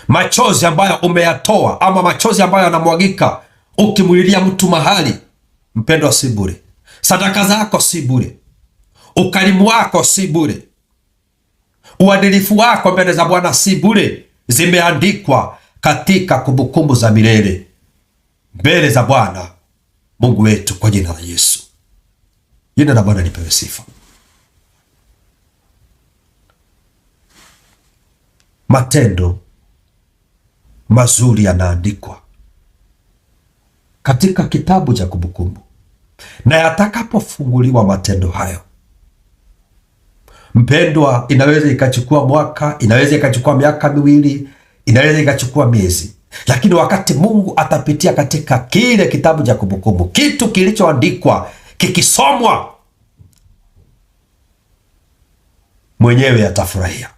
machozi ambayo umeyatoa ama machozi ambayo yanamwagika ukimlilia mtu mahali, mpendwa, si bure. Sadaka zako si bure, ukarimu wako si bure, uadilifu wako mbele za Bwana si bure. Zimeandikwa katika kumbukumbu za milele mbele za Bwana Mungu wetu, kwa jina la Yesu. Jina la Bwana lipewe sifa. Matendo mazuri yanaandikwa katika kitabu cha kumbukumbu, na yatakapofunguliwa matendo hayo, mpendwa, inaweza ikachukua mwaka, inaweza ikachukua miaka miwili, inaweza ikachukua miezi, lakini wakati Mungu atapitia katika kile kitabu cha kumbukumbu, kitu kilichoandikwa kikisomwa, mwenyewe atafurahia.